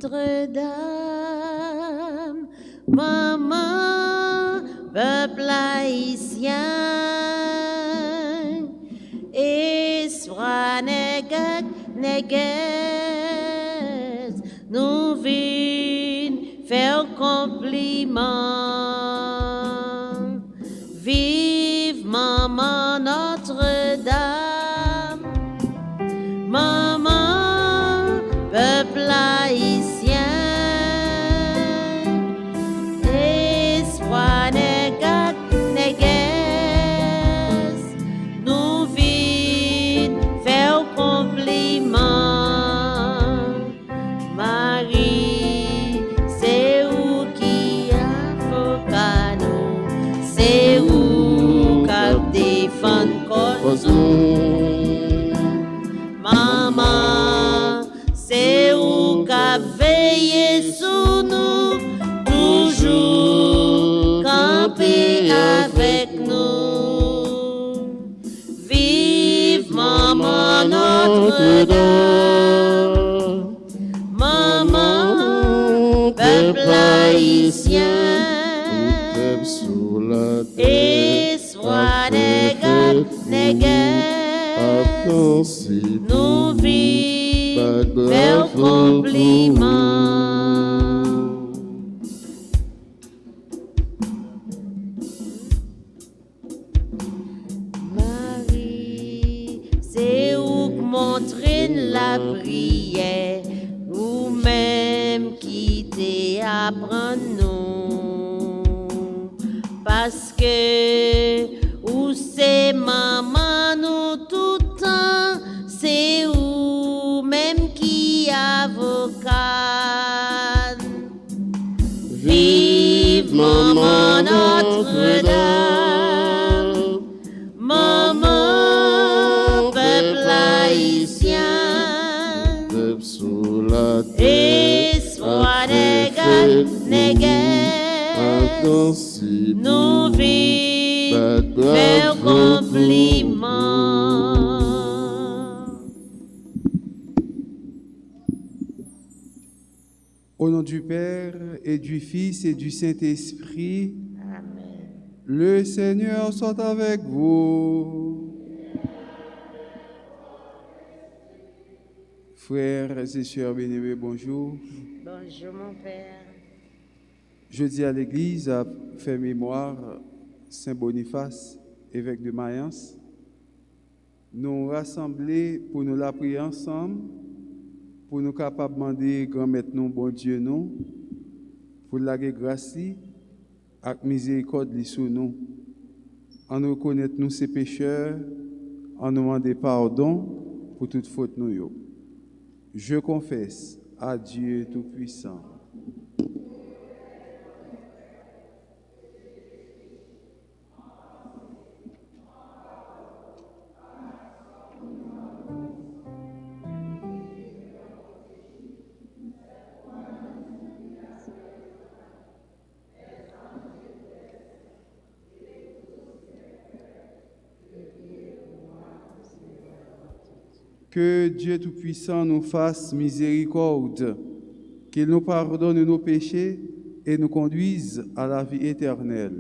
Notre-Dame, maman, peuple haïtien, espoir néguez, nous vînes faire compliment. Vive maman Notre-Dame, maman, peuple haïtien, espoir néguez, nous vînes faire compliment. Marie, c'est où qui avocat nous, c'est où qu'a défend cause nous. Maman, c'est où qu'a veillé sur nous, toujours camper avec nous. Vive maman Notre-Dame, maman, peuple haïtien, espoir néguez, nous vîmes faire compliment. Marie, c'est où que montrer la prière, ou même quitter apprendre nous, parce que où c'est maman nous tout le temps, c'est où même qui avocat. Vive maman Notre-Dame, maman, peuple haïtien, espoir néguez, nous vîmes faire compliment. Au nom du Père et du Fils et du Saint-Esprit, Amen. le Seigneur soit avec vous. Frères et sœurs bien-aimés, bonjour. Bonjour mon Père. Jeudi à l'Église a fait mémoire Saint Boniface, évêque de Mayence. Nous rassemblés pour nous la prier ensemble, pour nous capables de demander grand maître nous, bon Dieu nous, pour la grâce et miséricorde sur nous. En nous reconnaître nous ces pécheurs, en nous demander pardon pour toute faute nous. Je confesse à Dieu Tout-Puissant. Que Dieu Tout-Puissant nous fasse miséricorde, qu'il nous pardonne nos péchés et nous conduise à la vie éternelle.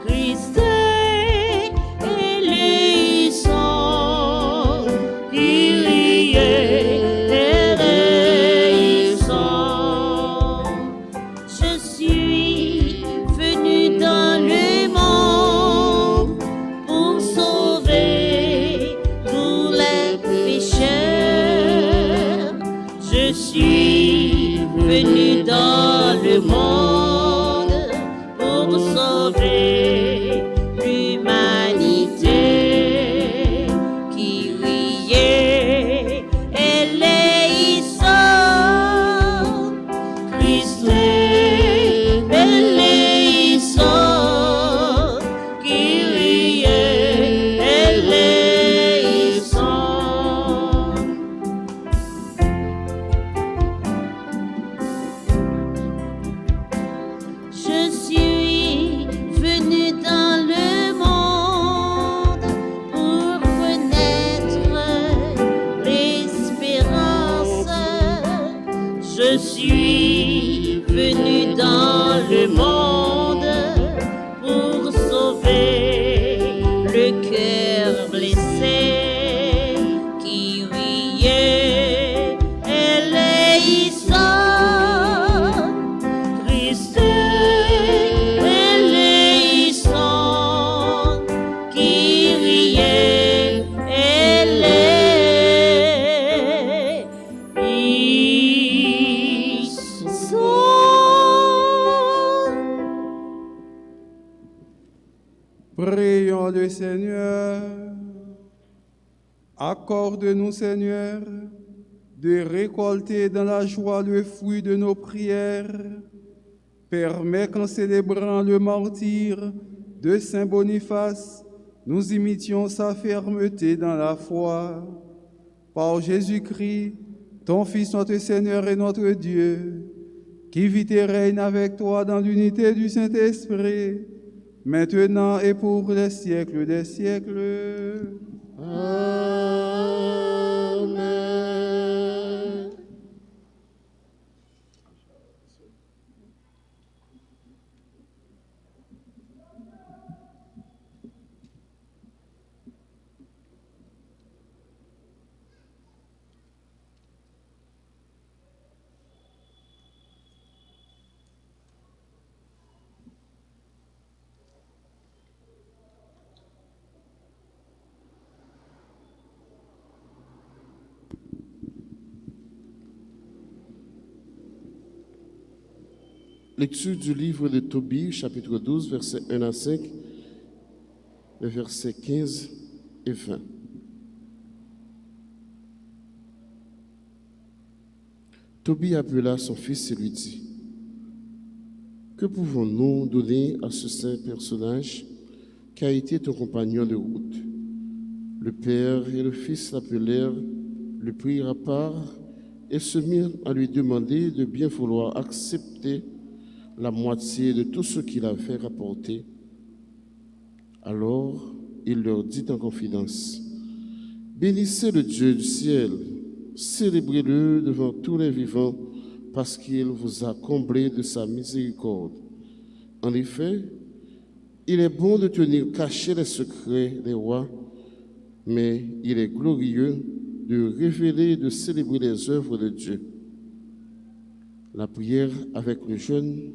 Christ, qui riait. Je suis venu dans le monde pour sauver le cœur blessé qui riait et léissant, triste et léissant, qui riait et léissant. Prions le Seigneur. Accorde-nous, Seigneur, de récolter dans la joie le fruit de nos prières. Permets qu'en célébrant le martyre de Saint Boniface, nous imitions sa fermeté dans la foi. Par Jésus-Christ, ton Fils, notre Seigneur et notre Dieu, qui vit et règne avec toi dans l'unité du Saint-Esprit, maintenant et pour les siècles des siècles. Amen. Lecture du livre de Tobie, chapitre 12, versets 1 à 5, les versets 15 et 20. Tobie appela son fils et lui dit: « Que pouvons-nous donner à ce saint personnage qui a été ton compagnon de route ?» Le père et le fils l'appelèrent, le prirent à part et se mirent à lui demander de bien vouloir accepter la moitié de tout ce qu'il avait rapporté. Alors il leur dit en confidence: « Bénissez le Dieu du ciel, célébrez-le devant tous les vivants, parce qu'il vous a comblé de sa miséricorde. En effet, il est bon de tenir cachés les secrets des rois, mais il est glorieux de révéler et de célébrer les œuvres de Dieu. La prière avec le jeûne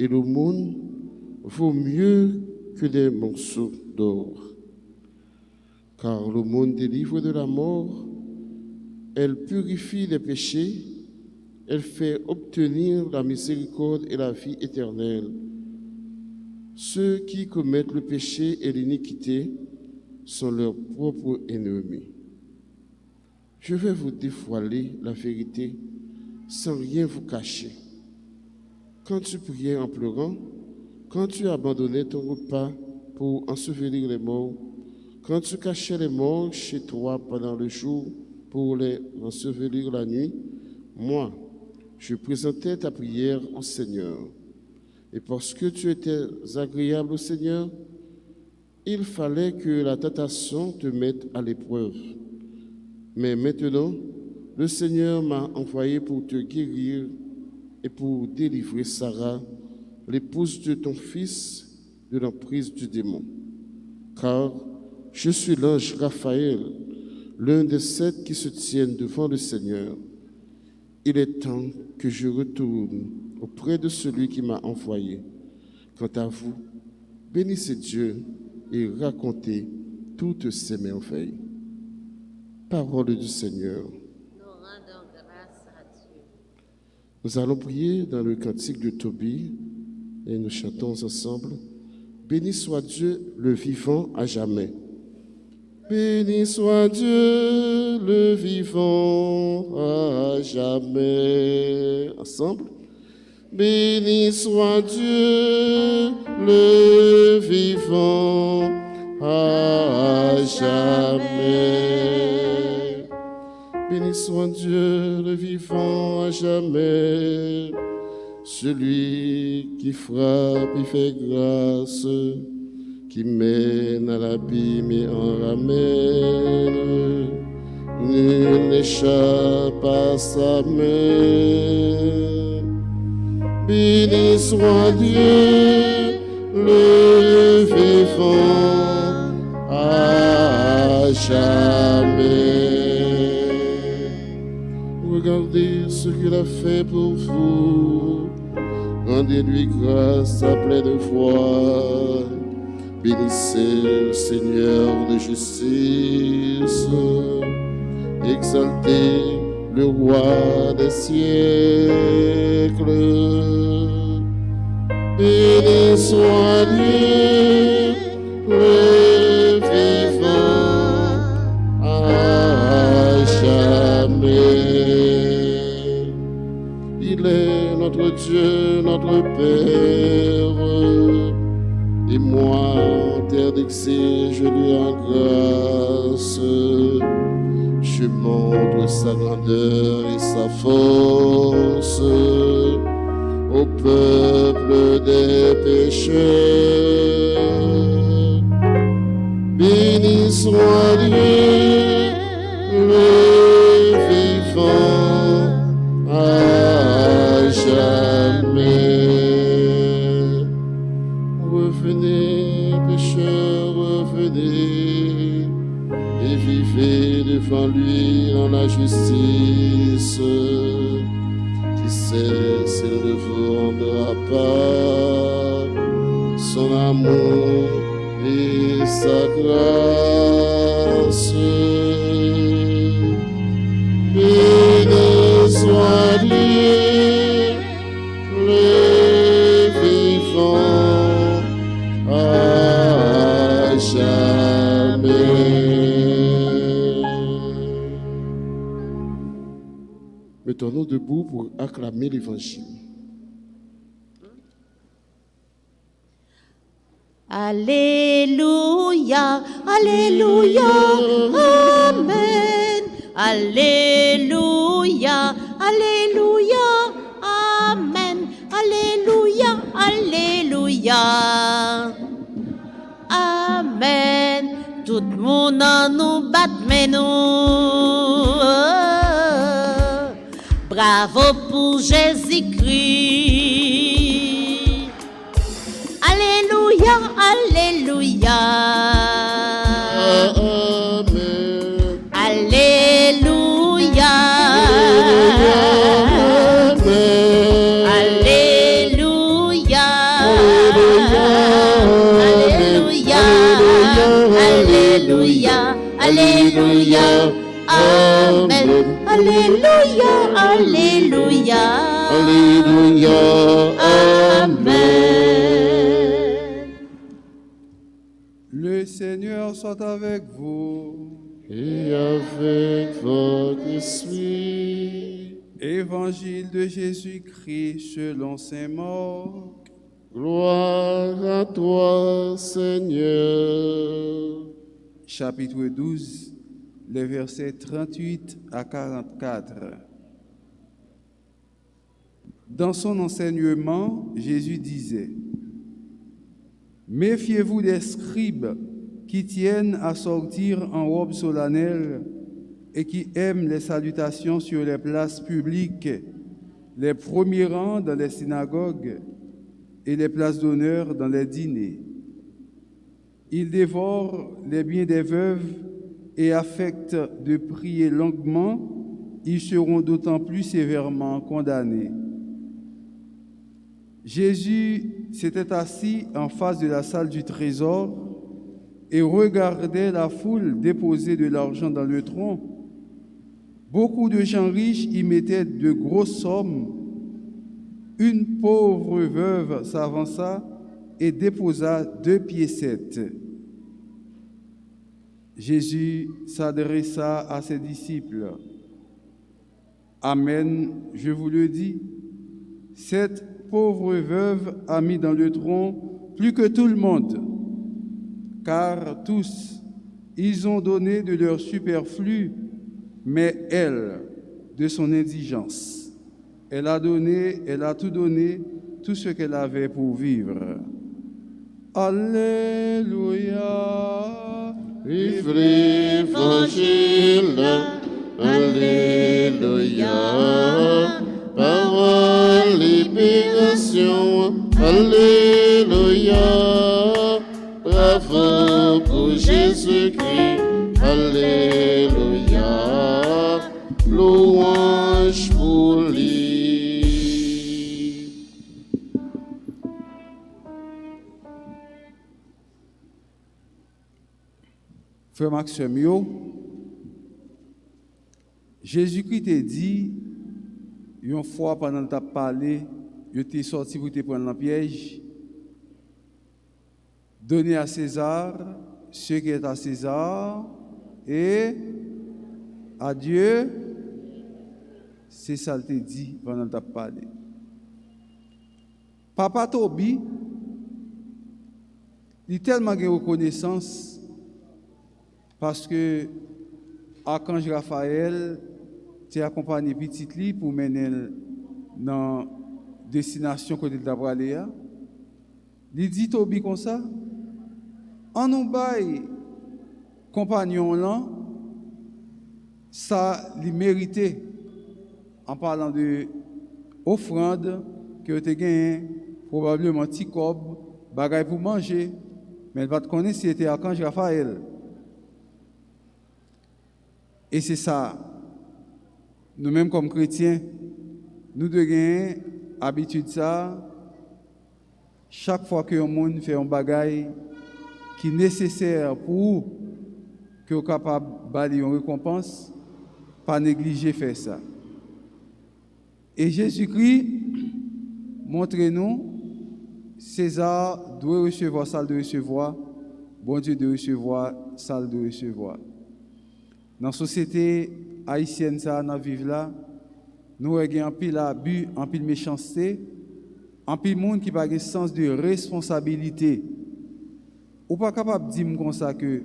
et l'aumône vaut mieux que des morceaux d'or. Car l'aumône délivre de la mort, elle purifie les péchés, elle fait obtenir la miséricorde et la vie éternelle. Ceux qui commettent le péché et l'iniquité sont leurs propres ennemis. Je vais vous dévoiler la vérité sans rien vous cacher. Quand tu priais en pleurant, quand tu abandonnais ton repas pour ensevelir les morts, quand tu cachais les morts chez toi pendant le jour pour les ensevelir la nuit, moi, je présentais ta prière au Seigneur. Et parce que tu étais agréable au Seigneur, il fallait que la tentation te mette à l'épreuve. Mais maintenant, le Seigneur m'a envoyé pour te guérir et pour délivrer Sarah, l'épouse de ton fils, de l'emprise du démon. Car je suis l'ange Raphaël, l'un des 7 qui se tiennent devant le Seigneur. Il est temps que je retourne auprès de celui qui m'a envoyé. Quant à vous, bénissez Dieu et racontez toutes ses merveilles. Parole du Seigneur. Nous rendons grâce à Dieu. Nous allons prier dans le cantique de Tobie et nous chantons ensemble. Béni soit Dieu le vivant à jamais. Béni soit Dieu le vivant à jamais. Ensemble. Béni soit Dieu le vivant à jamais. Béni soit Dieu le vivant à jamais. Celui qui frappe et fait grâce, qui mène à l'abîme et en ramène. nul n'échappe à sa main. Béni soit Dieu, le vivant, à jamais. Regardez ce qu'il a fait pour vous. Rendez-lui grâce à pleine foi. Bénissez le Seigneur de justice. Exaltez le roi des siècles. Béni soit Dieu, le vivant, à jamais. Il est notre Dieu, notre Père. Et moi, en terre d'exil, je lui rends grâce. Je montre sa grandeur et sa force au peuple des pécheurs. Béni soit Dieu, le vivant, à jamais. Revenez, pécheurs, revenez, et vivez devant lui dans la justice. Qui sait s'il ne vous rendra pas son amour et sa grâce. Béni soit Dieu, le vivant, à jamais. Mettons-nous debout pour acclamer l'Évangile. Alléluia, Alléluia, Amen. Alléluia, Alléluia, Amen. Alléluia, Alléluia, Amen. Tout le monde en nous bat, mais nous. Bravo pour Jésus-Christ. Alléluia, Alléluia. Amen. Alléluia. Alléluia. Alléluia. Alléluia. Alléluia. Amen. Alléluia. Alléluia. Alléluia. Amen. Le Seigneur soit avec vous. Et avec votre esprit. Évangile de Jésus-Christ selon saint Marc. Gloire à toi, Seigneur. Chapitre 12, les versets 38 à 44. Dans son enseignement, Jésus disait: méfiez-vous des scribes qui tiennent à sortir en robe solennelle et qui aiment les salutations sur les places publiques, les premiers rangs dans les synagogues et les places d'honneur dans les dîners. Ils dévorent les biens des veuves et affectent de prier longuement. Ils seront d'autant plus sévèrement condamnés. Jésus s'était assis en face de la salle du trésor et regardait la foule déposer de l'argent dans le tronc. Beaucoup de gens riches y mettaient de grosses sommes. Une pauvre veuve s'avança et déposa 2 piécettes. Jésus s'adressa à ses disciples. Amen, je vous le dis, cette pauvre veuve a mis dans le tronc plus que tout le monde, car tous, ils ont donné de leur superflu, mais elle, de son indigence. Elle a tout donné, tout ce qu'elle avait pour vivre. Alléluia. Vive l'Évangile, Alléluia. Par libération, Alléluia. Bravo pour Jésus-Christ, Alléluia. Louange pour lui. Frère Maxime, Jésus-Christ t'a dit, une fois pendant que tu as parlé, il t'est sorti pour te prendre dans le piège. Donnez à César ce qui est à César et à Dieu. C'est ça qu'il t'a dit pendant que tu as parlé. Papa Tobi, il a tellement de reconnaissance parce que Archange Raphaël t'a accompagné petit li pour mener dans destination côté de la. Il dit Tobi comme ça, en nous bail compagnon là, ça lui méritait en parlant de offrande que tu as gagné, probablement petit cob, bagaille pour manger, mais elle va te connaître si c'était Archange Raphaël. Et c'est ça, nous-mêmes comme chrétiens, nous devons gagner habitude ça. Chaque fois que un monde fait un bagaille qui est nécessaire pour que vous capable de balayer une récompense, pas négliger faire ça. Et Jésus-Christ montre-nous, César doit recevoir, ça doit recevoir, bon Dieu doit recevoir, ça doit recevoir. Dans la société haïtienne, ça, nous vivons là, nous avons un pile abus, un pile méchanceté, un pile monde qui n'a pas de sens de responsabilité. Ou pas capable de dire comme ça que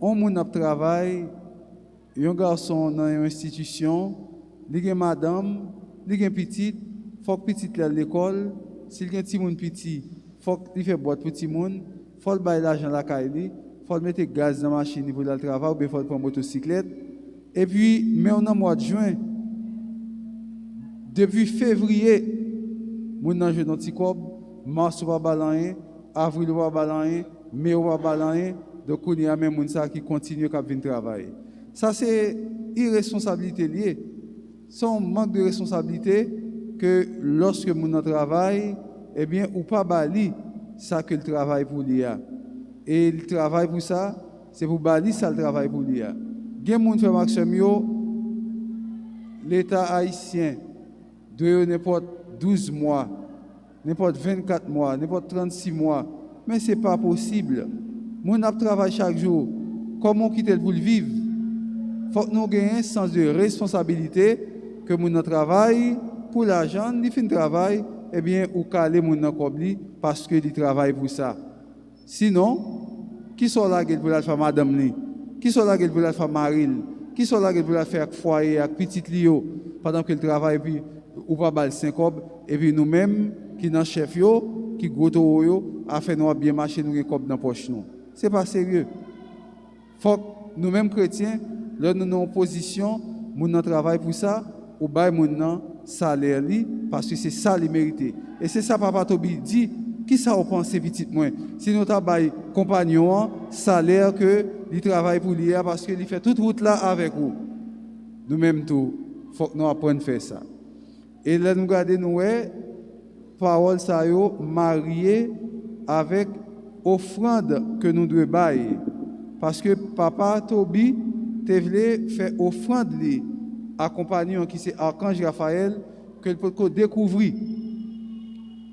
un monde a travail, un garçon dans une institution, il y a madame, il y a petite, il faut que petite à l'école, s'il y a un petit monde petit, il faut qu'il fait boîte pour petit monde, il faut bailler l'argent à la caille, il faut mettre gaz dans la machine pour le travail, ou il faut prendre une motocyclette. Et puis, mais on a mois de juin, depuis février, mon ange dans petit cob, mars va balancer, avril va balancer, mai va balancer, donc il y a même moun ça qui continue à venir travailler. Ça c'est irresponsabilité liée. C'est un manque de responsabilité que lorsque mon travaille, eh bien ou pas bali ça que le travail pour lui. Et le travail pour ça, c'est pour bali ça le travail pour lui. Gen moun fait maximum l'État haïtien doit n'importe 12 mois, n'importe 24 mois, n'importe 36 mois, mais ce n'est pas possible. Moun ap travaille chaque jour. Comment quitter pour le vivre? Il faut que nous ayons un sens de responsabilité que moun travaille pour l'argent, il fait un travail, eh bien, ou caler moun nan kobli parce que il travaille pour ça. Sinon, qui sont là pour la faire madame li? Qui sont là pour la faire maril? Qui sont là pour la faire foyer avec petite lio pendant que le travail puis ou pas bal 5 cob et puis nous-mêmes qui dans chef yo, qui gros yo, a fait nous bien marcher nous cob dans poche nous. C'est pas sérieux. Faut que nous-mêmes chrétiens, là nous en position, nous travail pour ça, ou bail mon salaire li parce que c'est ça li mérité. Et c'est ça papa Tobi dit, qui ça vous pensez petit moins? Si nous travail compagnon, salaire que il travaille pour lui parce qu'il fait toute route là avec vous. Nous-mêmes tout, faut que nous apprenions à faire ça. Et là nous regardons nous parole ça yo marié avec offrande que nous devons bailler. Parce que papa Tobi te voulait faire offrande li accompagnant qui c'est Archange Raphaël que le peut découvrir.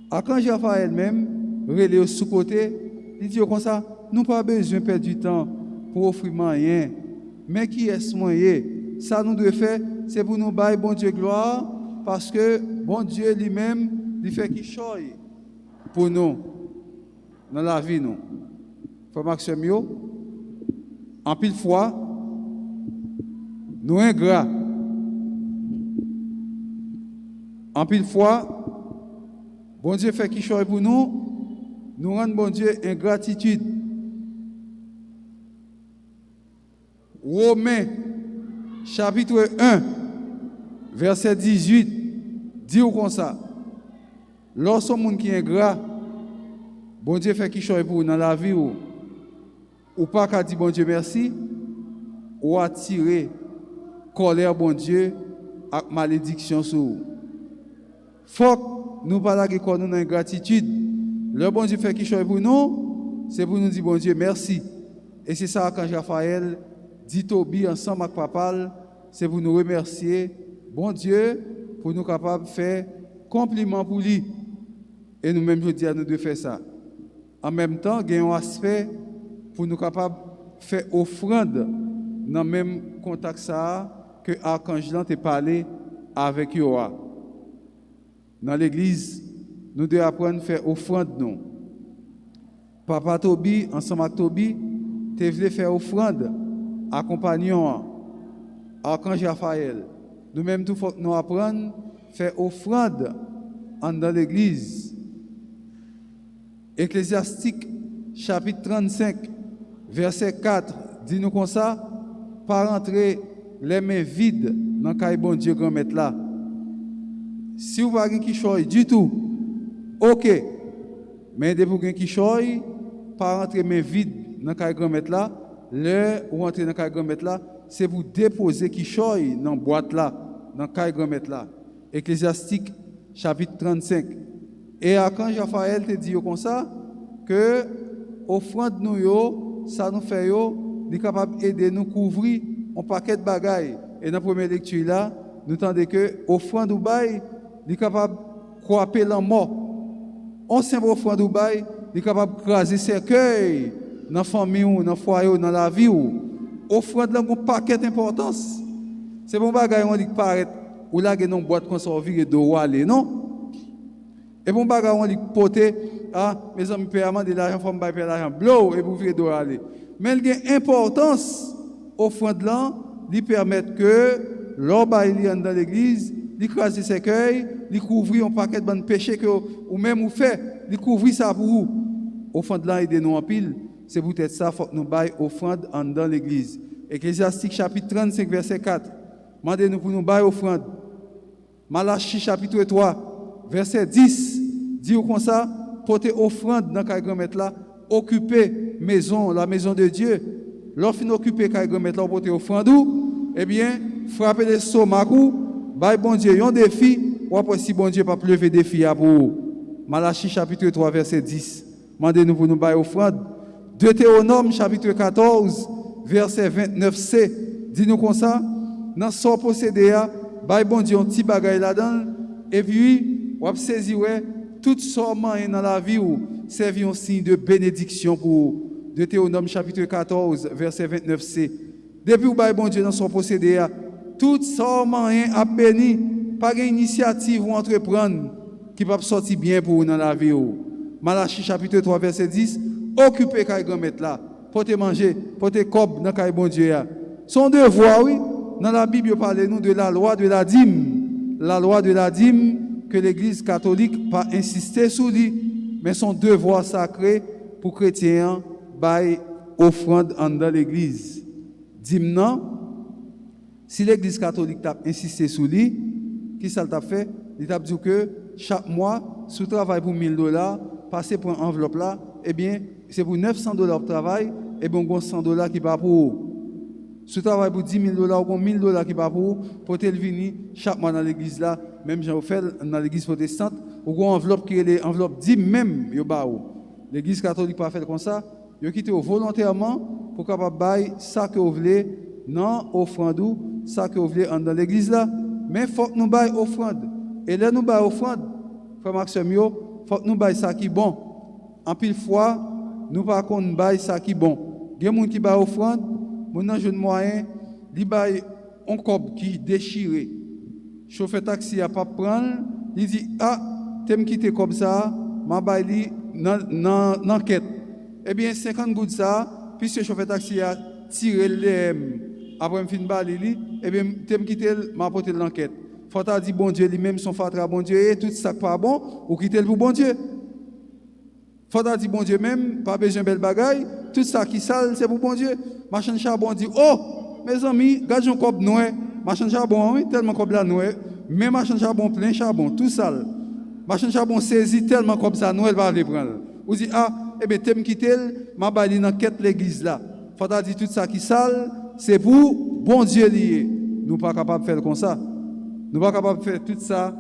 Archange Raphaël même relé sous côté, il dit comme ça, nous pas besoin de perdre du temps pour offrir rien. Mais qui est-ce moyen? Ça nous devons faire, c'est pour nous bailler bon Dieu gloire parce que bon Dieu lui-même il fait qu'il choye pour nous dans la vie nous. Frère Maxime yo, en pile fois nous ingrats. En pile fois bon Dieu fait qu'il choye pour nous rend bon Dieu ingratitude. Romains chapitre 1, verset 18, dit comme ça. Lorsqu'on monde qui est ingrat, bon Dieu fait qui choisit pour dans la vie ou pas qu'à dire bon Dieu merci, ou attirer colère bon Dieu avec malédiction sur vous. Faut que nous pas laguer nous dans ingratitude. Le bon Dieu fait qui choisit pour nous, c'est pour nous dire bon Dieu merci. Et c'est ça quand Raphaël dit Tobi ensemble avec papa, c'est pour nous remercier bon Dieu pour nous capables de faire compliment pour lui. Et nous-mêmes, je dis à nous de faire ça. En même temps, il y a un aspect pour nous capables de faire offrande dans le même contact ça que Archange t'a parlé avec Yoa. Dans l'église, nous devons apprendre à faire offrande. Nous. Papa Tobi, ensemble avec Tobi, tu voulu faire offrande, accompagnant Archange Raphaël. Nous-mêmes, il faut que nous apprenions à faire offrande dans l'église. Ecclésiastique, chapitre 35, verset 4, dit-nous comme ça, pas rentrer les mains vides dans le caille bon Dieu grand maître là. Si vous n'avez pas qui choisit du tout, ok. Mais depuis que qui choisit, pas rentrer les mains vides dans le caille grand maître là, ou rentrer dans le caille grand maître là, c'est pour déposer qui choisit dans la boîte là, dans le caille grand maître là. Ecclésiastique, chapitre 35. Et quand Raphaël te dit comme ça, que offrande nous yo, ça nous fait yo, est capable d'aider nous couvrir un paquet de bagailles. Et dans la première lecture là, nous entendons que offrande ou bail, est capable de croiser la mort. On simple offrande ou bail, est capable de craser cercueil dans la famille ou dans le foyer ou dans la vie ou. Offrande là un paquet d'importance. C'est bon bagaille on dit paraît ou là que non boîte qu'on s'en vire de aller non. Et bon bagarre on dit poter mes amis paient de l'argent faut me payer l'argent blow et pour virer doit aller. Mais il y a importance offrande là, lui permettre que l'homme dans l'église, lui craser ses cueils, lui couvrir un paquet de péchés que ou même ou fait, lui couvrir ça pour vous. Offrande là aide nous en pile, c'est peut-être ça faut que nous bailler offrande dans l'église. Ecclésiastique chapitre 35 verset 4. Mandez-nous pour nous bailler offrande. Malachie chapitre 3 verset 10 dit comme ça, porter offrande dans le grand-maître là, occuper la maison de Dieu. Lorsqu'on occupe le grand-maître là, porter offrande, eh bien, frapper les stomac, bah bon Dieu, un défi, ou après si bon Dieu pas lever défi pour vous. Malachie chapitre 3 verset 10. Mandez-nous pour nous bailler offrande. Deutéronome chapitre 14 verset 29c dit nous comme ça, dans son possédé, bah bon Dieu, un petit bagage là-dedans, et puis, on va saisir tout sortes dans la vie ou servir un signe de bénédiction pour Deutéronome chapitre 14 verset 29c. Depuis où bon Dieu dans son possédé, tout sortes a béni, pas d'initiative ou entreprendre qui va sortir bien pour vous dans la vie ou. Malachie chapitre 3 verset 10, occupez kay grand maître là, porter manger, porter cob dans kay bon Dieu. Son devoir oui, dans la Bible parle nous de la loi de la dîme. La loi de la dîme que l'Église catholique pas insister sur lui, mais son devoir sacré pour chrétiens bail offrande dans l'Église. Dîme non, si l'Église catholique t'a insisté sur lui, qui ça t'a fait? Il t'a dit que chaque mois, sous travail pour $1000, passer pour une enveloppe là, eh bien, c'est pour $900 de travail, et bien, on a $100 qui va pour vous. Si tu travailles pour $10,000 ou $1,000 qui va pour te venir chaque mois dans l'église là, même j'ai fait dans l'église protestante, ou une enveloppe qui est l'enveloppe 10 même, l'église catholique pas fait comme ça, ils quitté volontairement pour capable bailler ça que vous voulez, non offrande ou ça que vous voulez dans l'église là, mais faut que nous bailler offrande. Et là nous bailler offrande, frère Maxime yo, faut que nous bailler ça qui bon. En pile fois, nous pas qu'on bailler ça qui bon. Il y a des gens qui baillent offrande. Mon jeune moyen, il baille un cob qui déchiré. Chauffeur taxi a pas prendre, il dit t'aimes quitter comme ça, m'a baille dans l'enquête. Eh bien 50 gouttes ça, puis ce chauffeur taxi a tiré le après me fin balle li, eh bien t'aimes quitter m'a porter l'enquête. Faut ta dit bon Dieu lui-même son fatra bon Dieu et tout ça pas bon ou quitter le pour bon Dieu. Faut ta dit bon Dieu même pas besoin belle bagaille, tout ça qui sale c'est pour bon Dieu. Machin charbon dit oh mes amis, gardez un cob noir, machin charbon, oui, tellement cob la noir, mais machin charbon plein charbon, tout sale. Machin charbon saisi tellement comme ça, Noël va aller prendre. Vous dites, ah, eh bien, t'aimes quitter, ma bali dans quête l'église là. Faut dire tout ça qui sale, c'est pour bon Dieu lié. Nous pas capables de faire comme ça. Nous pas capables de faire tout ça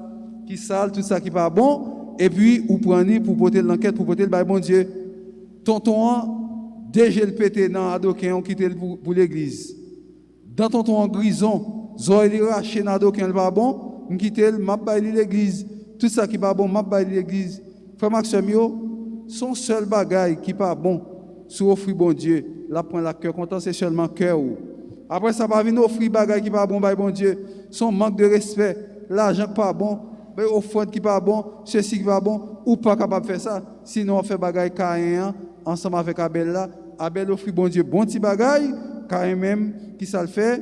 qui sale, tout ça qui pas bon, et puis, vous prenez pour porter l'enquête, pour porter le bon Dieu. Tonton, déjà le pété dans Adokin, on quitte pour l'église. Dans tonton en grison, Zoé raché dans Adokin, le pas bon, on quitte m'a baili l'église. Tout ça qui pas bon, m'a baili l'église. Frère Maxime, son seul bagage qui pas bon, sur offrir bon Dieu, là prend la cœur content, c'est seulement cœur. Après ça va venir offrir bagage qui pas bon, bon Dieu, son manque de respect, l'argent qui pas bon, offrande qui pas bon, ceci qui pas bon, ou pas capable de faire ça. Sinon on fait bagage Caïn ensemble avec Abel là. Abel offre bon Dieu bon petit bagage, Caïn même qui ça le fait,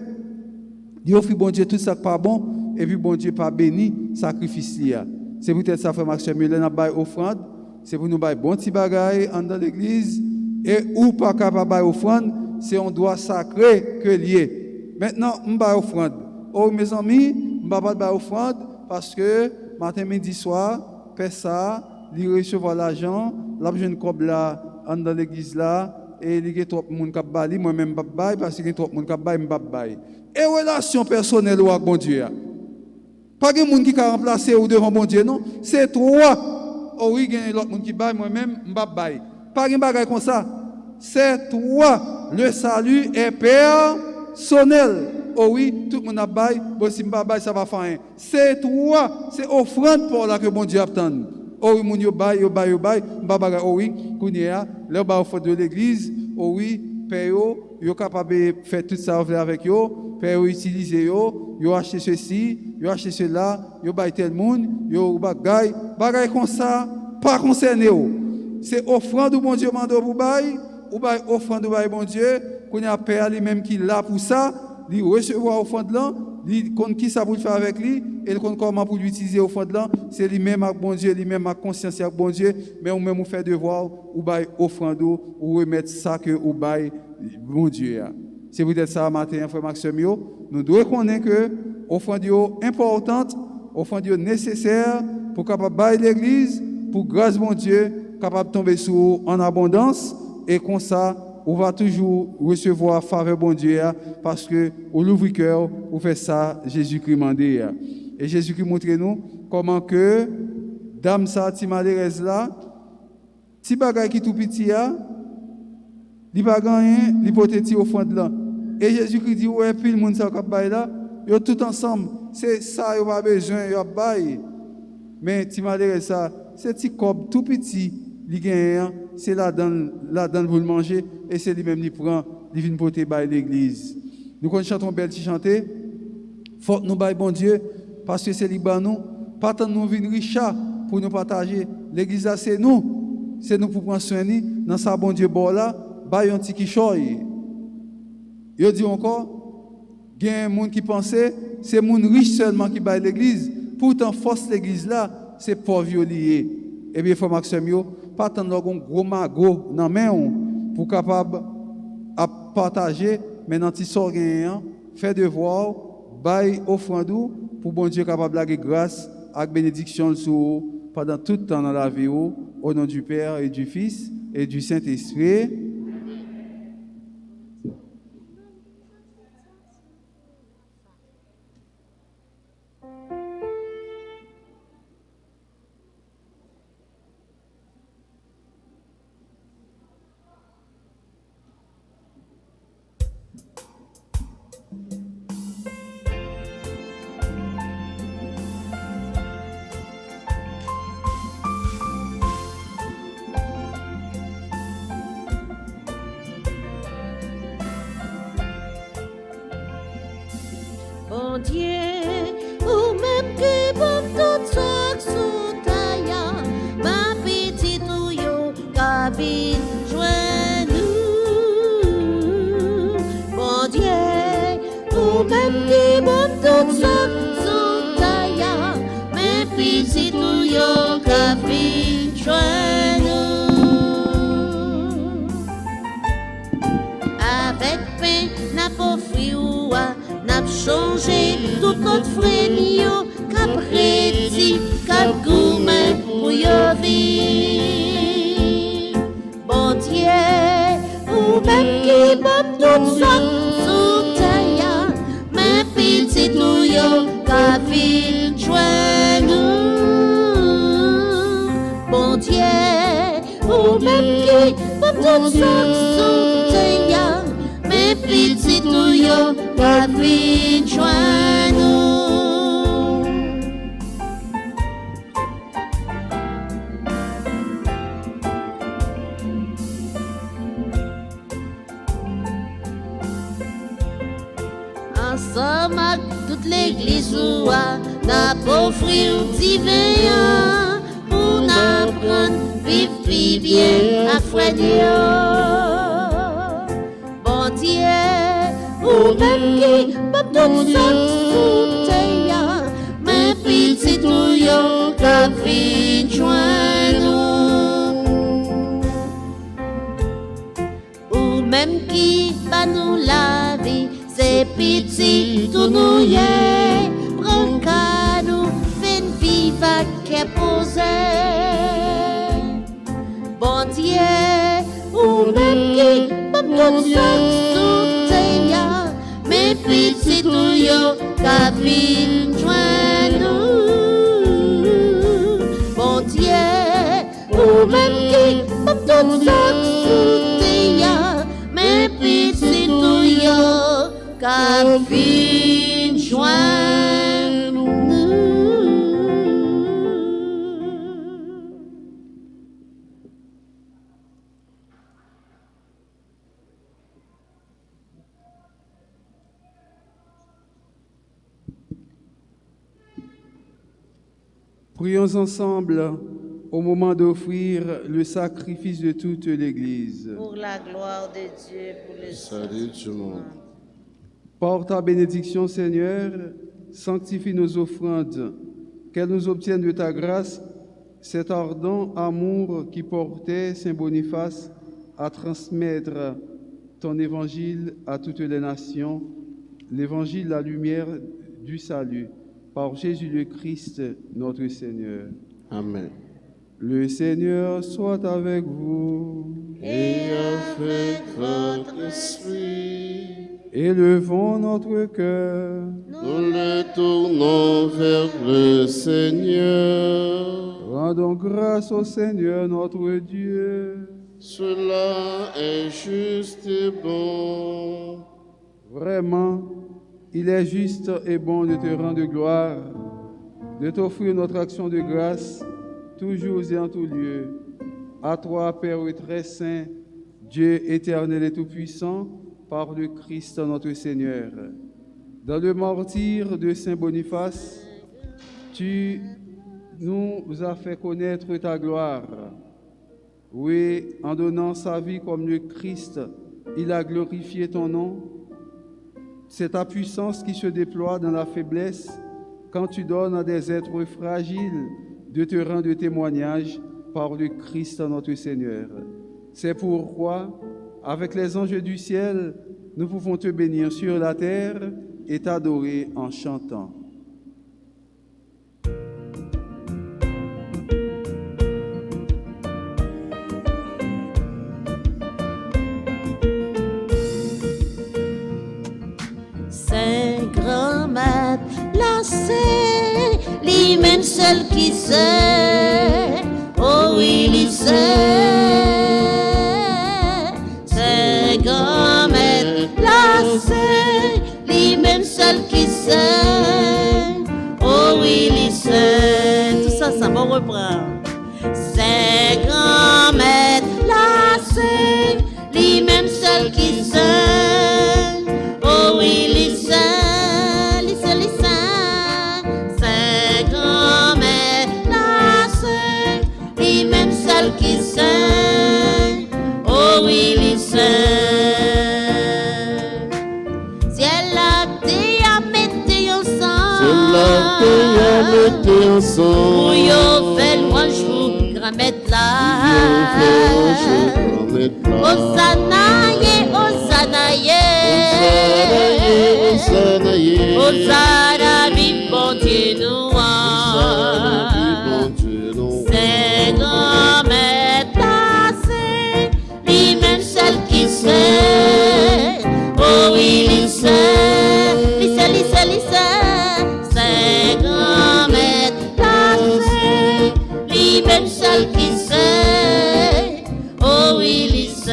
il offre bon Dieu tout ça qui pas bon, et puis bon Dieu pas béni sacrifice là. C'est peut-être ça frère Maxime, il a bail offrande, c'est pour nous bail bon petit bagage dans l'église et ou pas capable bail offrande, c'est un droit sacré que lié. Maintenant, on bail offrande. Oh mes amis, on va pas bail offrande parce que matin midi soir, fait ça, il recevoir l'argent, là jeune cob là dans l'église là et il y a trop monde qui bail, moi même pas bail parce qu'il y a trop monde qui bail, me pas bail. Et relation personnelle avec bon Dieu. Pas de monde qui a remplacé ou devant bon Dieu, non. C'est toi. Oh oui, il y a l'autre monde qui baille, moi-même, je ne baille pas. Pas de bagage comme ça. C'est toi. Le salut est personnel. Oh oui, tout le monde a baille, bon si je ne baille, ça va faire rien. C'est toi. C'est offrande pour la que bon Dieu attend. Oh oui, mon yo baille, oh oui, kounia, le baille offrande de l'église, oh oui, père yo capable de faire tout ça avec yo, père utiliser yo acheter ceci, yo acheter cela, yo baille tel monde, yo bagay comme ça, pas concerné yo. C'est offrande bon Dieu mande pour baille, ou baille offrande baille bon Dieu, qu'on a père lui-même qui là pour ça, il recevoir offrande là, il compte qui ça pour faire avec lui et il compte comment pour l'utiliser offrande là, c'est lui-même avec bon Dieu, lui-même avec conscience avec bon Dieu, mais ou même ou faire devoir ou baille offrande ou remettre ça que ou baille bon Dieu. C'est peut-être ça matin frère Maxime, nous devons connaître que offrande importante, offrande nécessaire pour capable bailler l'église, pour grâce bon Dieu capable de tomber sur en abondance et comme ça on va toujours recevoir faveur bon Dieu parce que au l'ouvre cœur on fait ça Jésus-Christ mandé et Jésus-Christ montre nous comment que dame ça ti malheureuse là ti bagay qui tout petit a li pas gagner li porter ti offrande là et Jésus-Christ dit ouais puis le monde ça cap bail là yo tout ensemble c'est ça yo pas besoin yo bail mais ti malheureuse ça c'est ti cob tout petit li gagne c'est là dans pour le manger et c'est lui-même qui prend il vient porter bail l'église. Nous quand chantons belle chanter faut nous bail bon Dieu parce que c'est liban nous pas tant nous venir riche pour nous partager l'église c'est nous pour prendre soin dans ça bon Dieu bon là bail un petit qui choy. Yo dit encore il y a un monde qui pensait c'est monde riche seulement qui bail l'église pourtant force l'église là c'est pauvre lié. Et bien frère Maxime pas tant un gros magot dans main pour capable à partager mais dans ti sort gagnant faire devoir bail offrande pour bon Dieu capable de grâce avec bénédiction sur pendant tout le temps dans la vie au nom du Père et du Fils et du Saint-Esprit. Bon Dieu, ou même que pour tout ça sous taille, ma petite ou yo cabine joint nous. Bon Dieu, ou même que pour tout ça sous taille, ma petite ou yo cabine joint nous. Avec pain n'a pas fui ou tout notre frère cap réti, cap gourmand pour yo vivre. Bon Dieu, ou même qui bat tout ça sous terre, mais petit tout yo ka vin joindre nous. Bon Dieu, ou même qui bat tout ça sous terre, mais petit tout yo ka vin joindre nous. Ensemble avec toute l'église n'a pas offrir divin pour n'apprendre vivre bien à frère Dieu. Bon Dieu, ou même qui pas tout ça sous terre, mais petit tout yo ka vin joindre nous. Ou même qui va nous la vie, c'est petit tout nous y est, prends qu'à nous, fin viva qu'est posé. Bon Dieu, ou même qui pas tout ça sous terre, mais petit tout yo ka vin joindre nous. Bon Dieu, ou même qui pas tout ça sous terre, mais petit tout yo ka vin joindre nous. Prions ensemble au moment d'offrir le sacrifice de toute l'Église. Pour la gloire de Dieu, pour le Salut du monde. Par ta bénédiction, Seigneur, sanctifie nos offrandes, qu'elles nous obtiennent de ta grâce cet ardent amour qui portait Saint Boniface à transmettre ton évangile à toutes les nations, l'évangile, la lumière du salut, par Jésus le Christ, notre Seigneur. Amen. Le Seigneur soit avec vous. Et avec votre esprit, Élevons notre cœur. nous le tournons vers le Seigneur. Rendons grâce au Seigneur notre Dieu. Cela est juste et bon. Vraiment, il est juste et bon de te rendre gloire, de t'offrir notre action de grâce, toujours et en tout lieu. À toi, Père très saint, Dieu éternel et tout-puissant, par le Christ notre Seigneur. Dans le martyre de Saint Boniface, tu nous as fait connaître ta gloire. Oui, en donnant sa vie comme le Christ, il a glorifié ton nom. C'est ta puissance qui se déploie dans la faiblesse quand tu donnes à des êtres fragiles de te rendre témoignage par le Christ notre Seigneur. C'est pourquoi, avec les anges du ciel, nous pouvons te bénir sur la terre et t'adorer en chantant. Saint grand maître, là c'est lui-même seul qui sait, oh oui, il sait. Saint grand maître, là c'est lui-même seul qui sait, oh oui, il sait. Tout ça, ça va reprendre. Saint grand maître, là c'est lui-même seul qui sait. Oh oui, listen, c'est grand-mère, la sœur, lui-même seul qui sait. Oh oui, listen, si elle a été à mettre ensemble, pour yo fait le jour, grand-mère là. Hosanna, Hosanna, la vie, bon Dieu, nous c'est grand maître placé, lui-même seul qui sait. Oh oui, il sait, c'est grand maître placé, lui-même seul qui sait. Oh oui, il sait.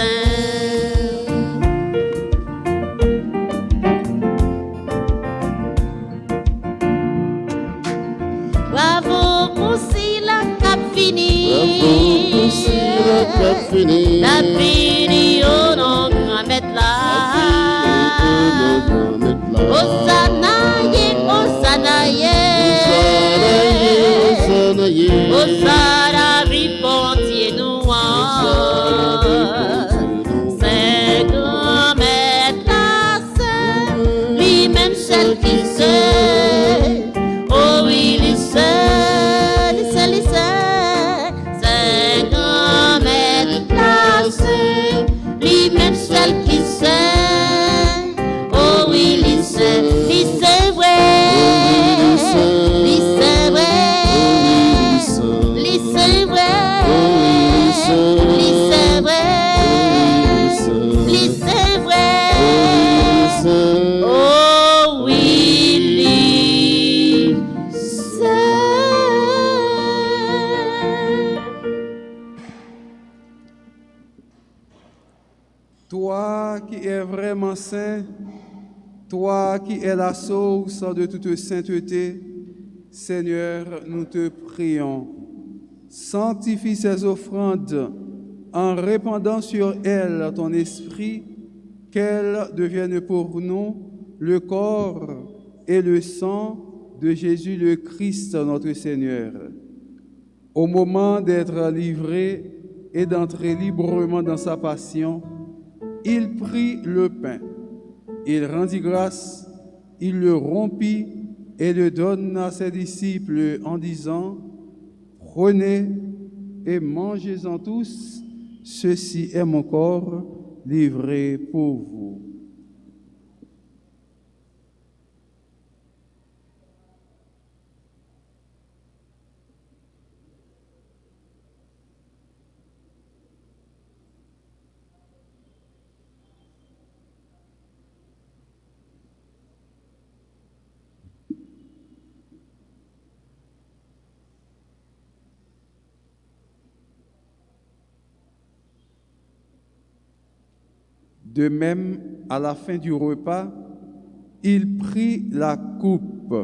Bravo pour si la cap fini. La fini au nom grand maître là. Osanaye, Osana vie bon Dieu nous. C'est grand maître là, c'est lui-même seul qui sait. Oh oui, il sait. C'est grand maître placé, lui-même seul qui sait. Oh oui, il sait vrai. C'est vrai. C'est vrai. C'est vrai. C'est vrai. Oh oui, c'est. Toi qui es vraiment saint, toi qui es la source de toute sainteté, Seigneur, nous te prions. Sanctifie ces offrandes en répandant sur elles ton esprit, qu'elles deviennent pour nous le corps et le sang de Jésus le Christ, notre Seigneur. Au moment d'être livré et d'entrer librement dans sa passion, il prit le pain, il rendit grâce, il le rompit et le donna à ses disciples en disant: Prenez et mangez-en tous, ceci est mon corps livré pour vous. De même, à la fin du repas, il prit la coupe.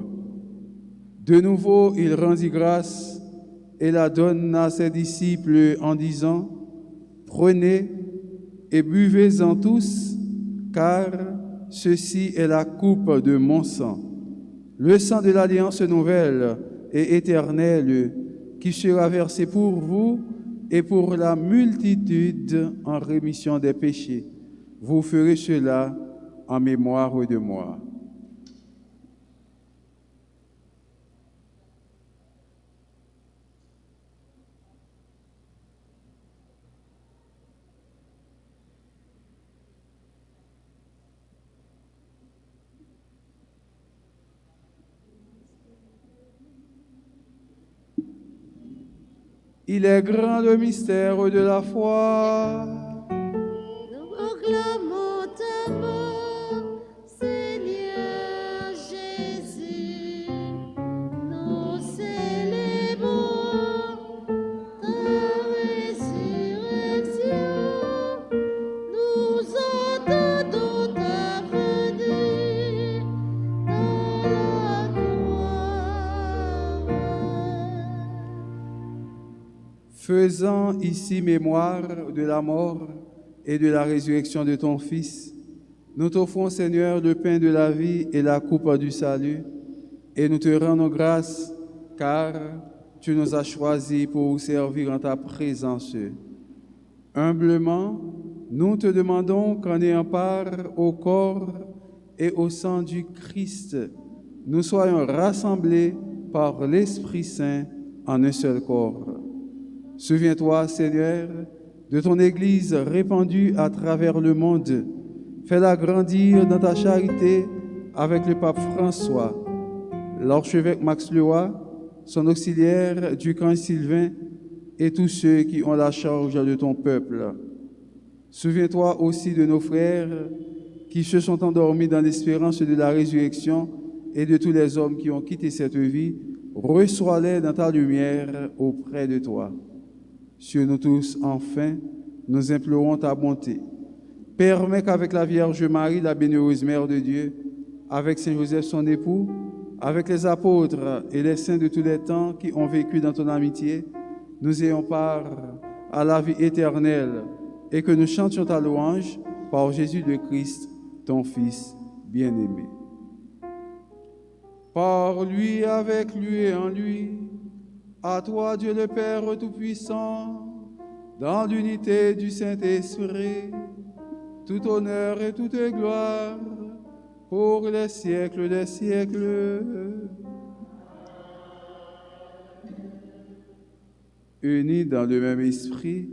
De nouveau, il rendit grâce et la donna à ses disciples en disant: Prenez et buvez-en tous, car ceci est la coupe de mon sang, le sang de l'alliance nouvelle et éternelle, qui sera versé pour vous et pour la multitude en rémission des péchés. Vous ferez cela en mémoire de moi. Il est grand le mystère de la foi. Nous proclamons ta mort, Seigneur Jésus. Nous célébrons ta résurrection. Nous entendons ta venue dans la gloire. Faisant ici mémoire de la mort et de la résurrection de ton Fils, nous t'offrons, Seigneur, le pain de la vie et la coupe du salut, et nous te rendons grâce, car tu nous as choisis pour servir en ta présence. Humblement, nous te demandons qu'en ayant part au corps et au sang du Christ, nous soyons rassemblés par l'Esprit Saint en un seul corps. Souviens-toi, Seigneur, de ton Église répandue à travers le monde. Fais-la grandir dans ta charité avec le pape François, l'archevêque Max Leroy, son auxiliaire Ducamp Sylvain et tous ceux qui ont la charge de ton peuple. Souviens-toi aussi de nos frères qui se sont endormis dans l'espérance de la résurrection et de tous les hommes qui ont quitté cette vie. Reçois-les dans ta lumière auprès de toi. Sur nous tous, enfin, nous implorons ta bonté. Permets qu'avec la Vierge Marie, la bienheureuse Mère de Dieu, avec Saint Joseph son époux, avec les apôtres et les saints de tous les temps qui ont vécu dans ton amitié, nous ayons part à la vie éternelle et que nous chantions ta louange par Jésus le Christ, ton Fils bien-aimé. Par lui, avec lui et en lui, à toi Dieu le Père Tout-Puissant, dans l'unité du Saint-Esprit, tout honneur et toute gloire, pour les siècles des siècles. Unis dans le même esprit,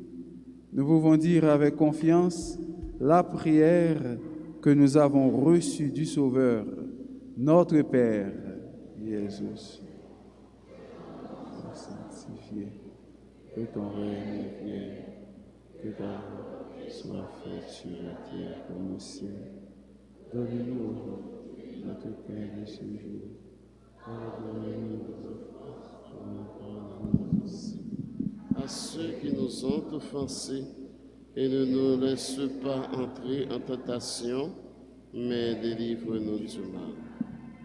nous pouvons dire avec confiance la prière que nous avons reçue du Sauveur, notre Père, Jésus. Sanctifié, que ton règne vienne, que ta volonté soit faite sur la terre comme au ciel. Donne-nous aujourd'hui notre pain de ce jour. Pardonne-nous nos offenses, comme nous pardonnons aussi à ceux qui nous ont offensés, et ne nous laisse pas entrer en tentation, mais délivre-nous du mal.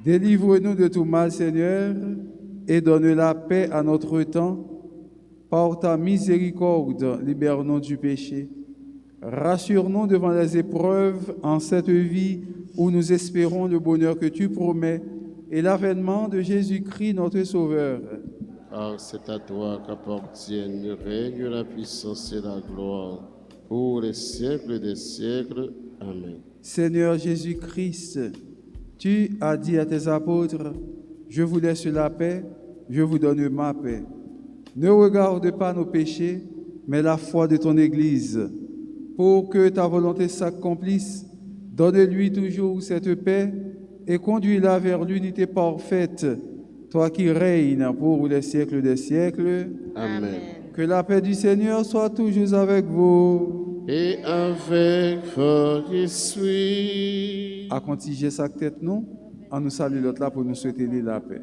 Délivre-nous de tout mal, Seigneur, et donne la paix à notre temps. Par ta miséricorde, libère-nous du péché. Rassure-nous devant les épreuves en cette vie où nous espérons le bonheur que tu promets et l'avènement de Jésus-Christ, notre Sauveur. Car c'est à toi qu'appartiennent le règne, la puissance et la gloire, pour les siècles des siècles. Amen. Seigneur Jésus-Christ, tu as dit à tes apôtres, « Je vous laisse la paix, je vous donne ma paix. » Ne regarde pas nos péchés, mais la foi de ton Église. Pour que ta volonté s'accomplisse, donne-lui toujours cette paix et conduis-la vers l'unité parfaite, toi qui règnes pour les siècles des siècles. Amen. Que la paix du Seigneur soit toujours avec vous. Et avec votre esprit. À contiger sa tête, nous, en nous saluant l'autre là pour nous souhaiter la paix.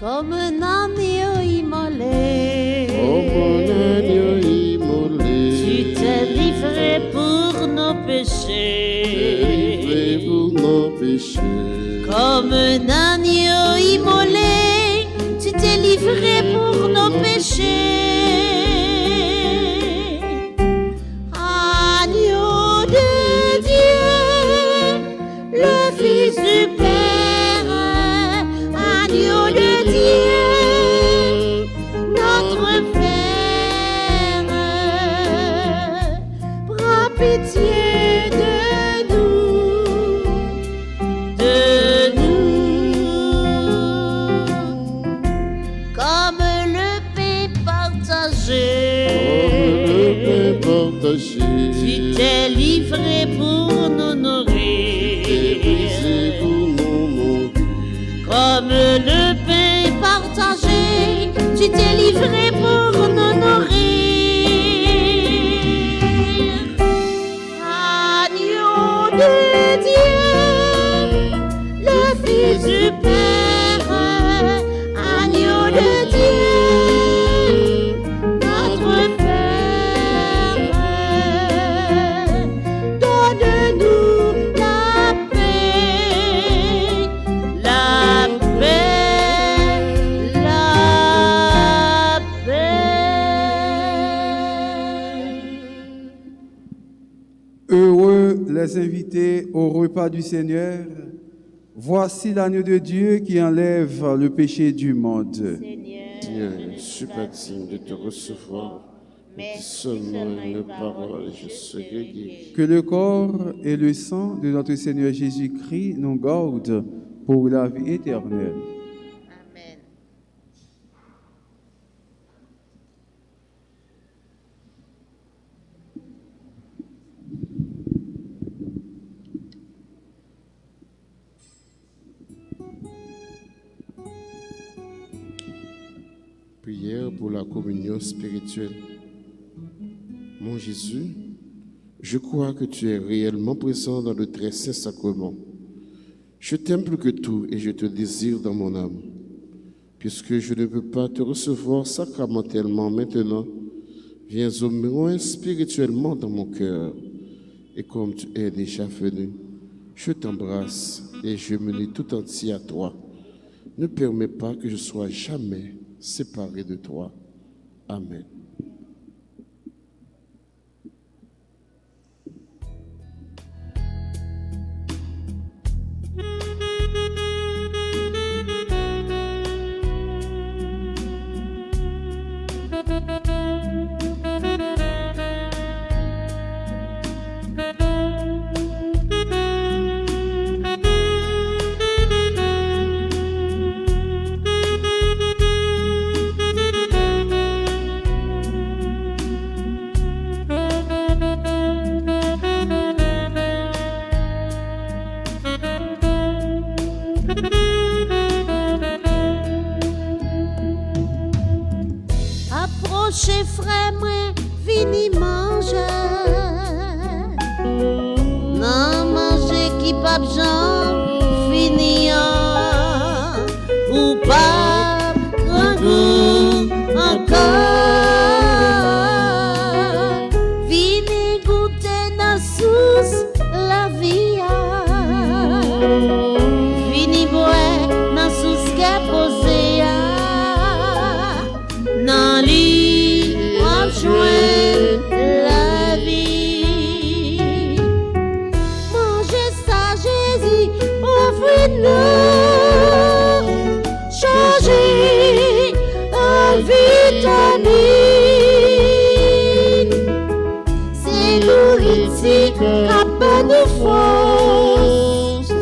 Comme un agneau immolé, tu t'es livré pour nos péchés. Comme un agneau immolé, tu t'es livré pour nos péchés. Agneau de Dieu, le Fils du Père, agneau de Dieu, notre Père, prends pitié de nous, comme le pain partagé. Tu t'es livré pour nous nourrir, comme le pain partagé, tu t'es livré pour nous nourrir. Agneau de Dieu, le Fils du Père, agneau de Dieu, notre Père, donne-nous la paix, la paix, la paix. Heureux les invités au repas du Seigneur. Voici l'agneau de Dieu qui enlève le péché du monde. Seigneur, je suis pas digne de te recevoir, mais dis seulement une parole et je serai guéri. Que le corps et le sang de notre Seigneur Jésus-Christ nous gardent pour la vie éternelle. Amen. Prière pour la communion spirituelle. Mon Jésus, je crois que tu es réellement présent dans le très saint sacrement. Je t'aime plus que tout et je te désire dans mon âme. Puisque je ne peux pas te recevoir sacramentellement maintenant, viens au moins spirituellement dans mon cœur. Et comme tu es déjà venu, je t'embrasse et je me lie tout entier à toi. Ne permets pas que je sois jamais séparé de toi. Amen. Approchez frère moi, vini manger. Non manger qui pas besoin, fini ou pas grand goût encore. Vini goûter dans sous la vie. Vini boire dans sous qu'est posé. Dans lit, on joint la vie. Mangez ça, Jésus, offre-nous. Changez en vitamine. C'est nourriture qui nous force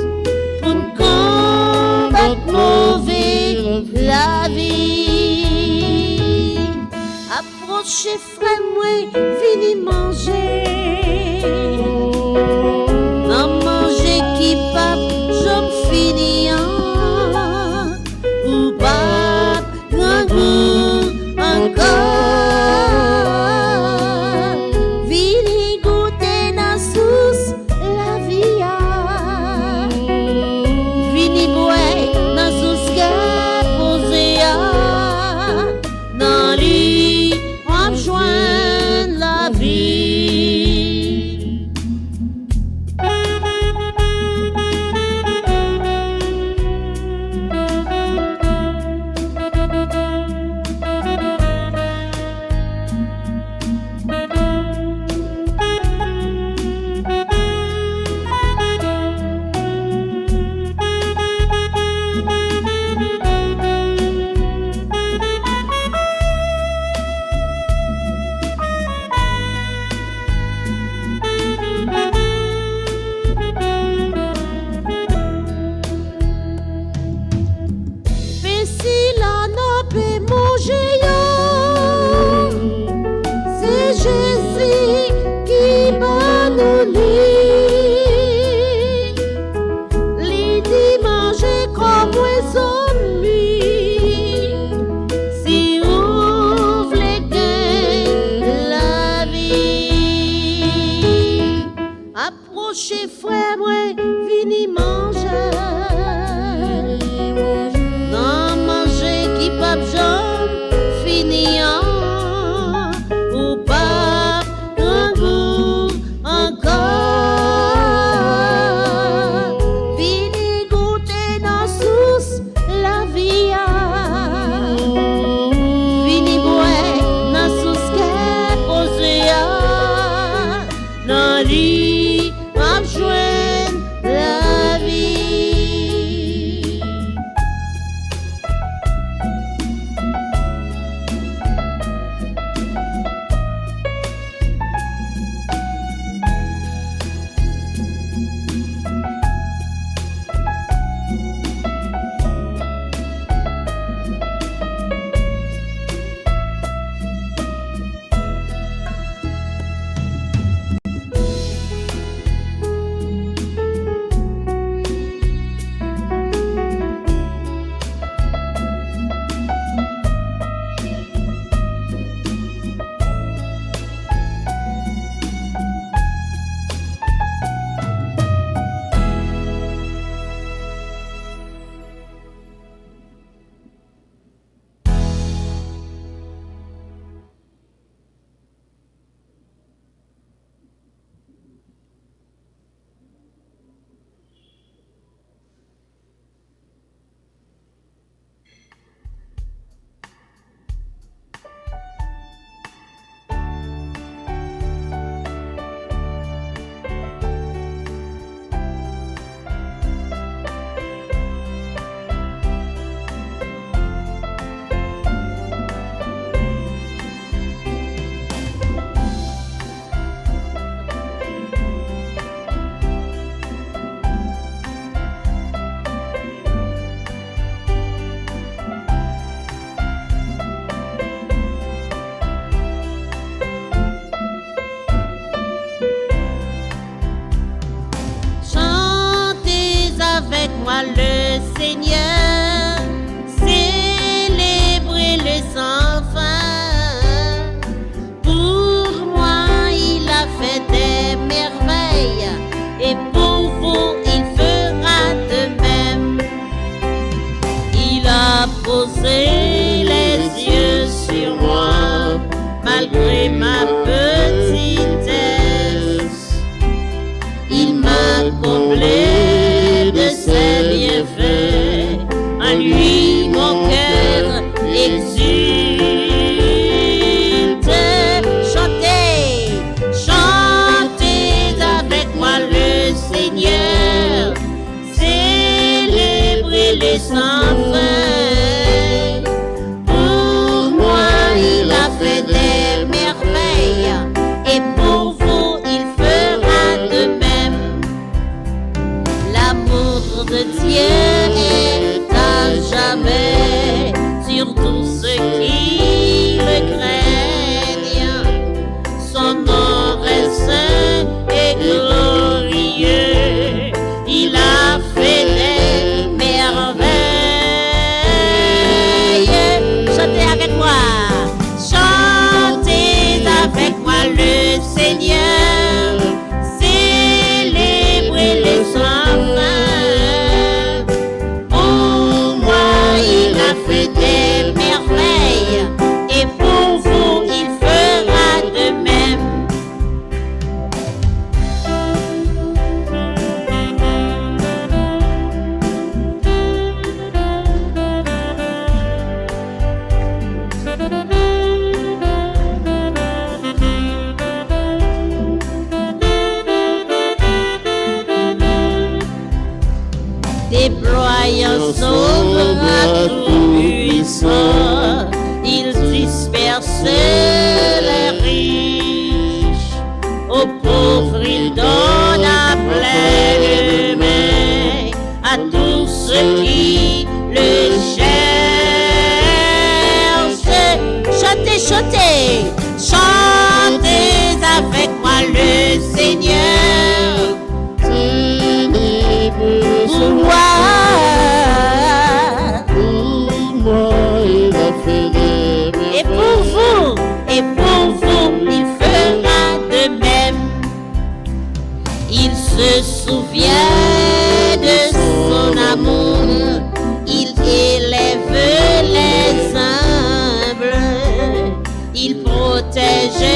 pour combattre mauvais la vie. Approchez frère moi, vini manger. Non manger qui pas, j'en finis ou pas grand goût encore. Vini goûter dans sous la vie. Vini boire dans sous qu'est posé. Dans lit, on joint la vie. Approchez frère moi, vini manger. Non manger qui pas besoin, fini ou pas un goût encore. Vini goûter dans sous la vie. Vini boire dans sous qu'est posé. Dans lit, joindre la vie. Seigneur, célébrez le sans fin. Pour moi, il a fait des merveilles, et pour vous, il fera de même. Il a posé les yeux sur moi, malgré ma petitesse. Il m'a comblé de ses bienfaits, en lui mon cœur exulte. Chantez, chantez avec moi le Seigneur, célébrez le sans fin. Pour moi il a fait des merveilles, et pour vous il fera de même. L'amour de Dieu est à jamais sur tous ceux qui le craignent. Son nom est saint et glorieux, il a fait des merveilles. Chantez avec moi, chantez avec moi le Seigneur, célébrez les sans fin. Pour moi il a fait des merveilles, et pour vous il fera de même. Déployant son bras tout puissant, il disperse les riches, aux pauvres il donne à pleine main, à tous ceux qui le cherchent. Chantez, chantez, chantez avec moi le Seigneur. Pour moi il a fait des merveilles, et pour vous il fera de même. Il se souvient de son amour, il élève les humbles, il protège,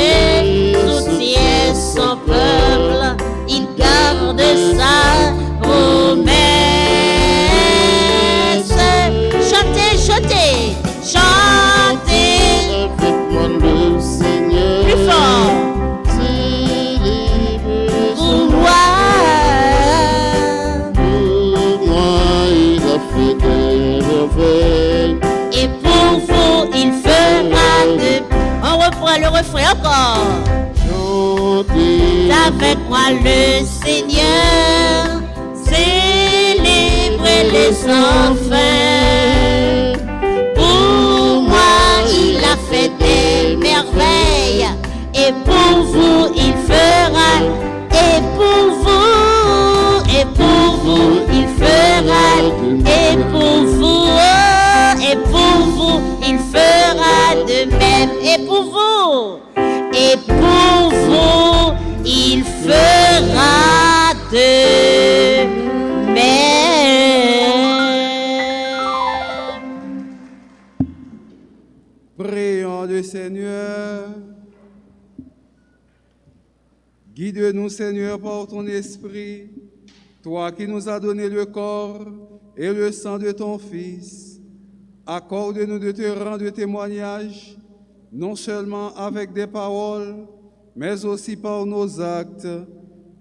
soutient son peuple, il garde sa promesse. Chantez, chantez, chantez avec moi le Seigneur, plus fort. Pour moi il a fait des merveilles, et pour vous il fera de. On reprend le refrain encore. chantez Avec moi le Seigneur, célébrez les sans fin. Pour moi il a fait des merveilles, et pour vous il fera, et pour vous il fera, et pour vous, oh, et pour vous il fera de même, et pour vous, et pour vous il fera de même. Prions le Seigneur. Guide-nous, Seigneur, par ton esprit, toi qui nous as donné le corps et le sang de ton Fils. Accorde-nous de te rendre témoignage, non seulement avec des paroles, mais aussi par nos actes,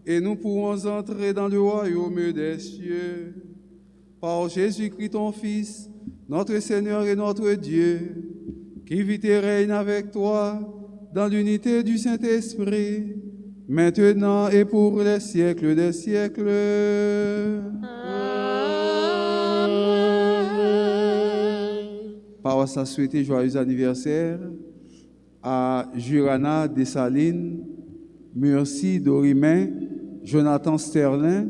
et nous pourrons entrer dans le royaume des cieux. Par Jésus-Christ, ton Fils, notre Seigneur et notre Dieu, qui vit et règne avec toi dans l'unité du Saint-Esprit, maintenant et pour les siècles des siècles. Par sa souhaité joyeux anniversaire à Jurana Dessalines, Murcie Dorimain, Jonathan Sterlin,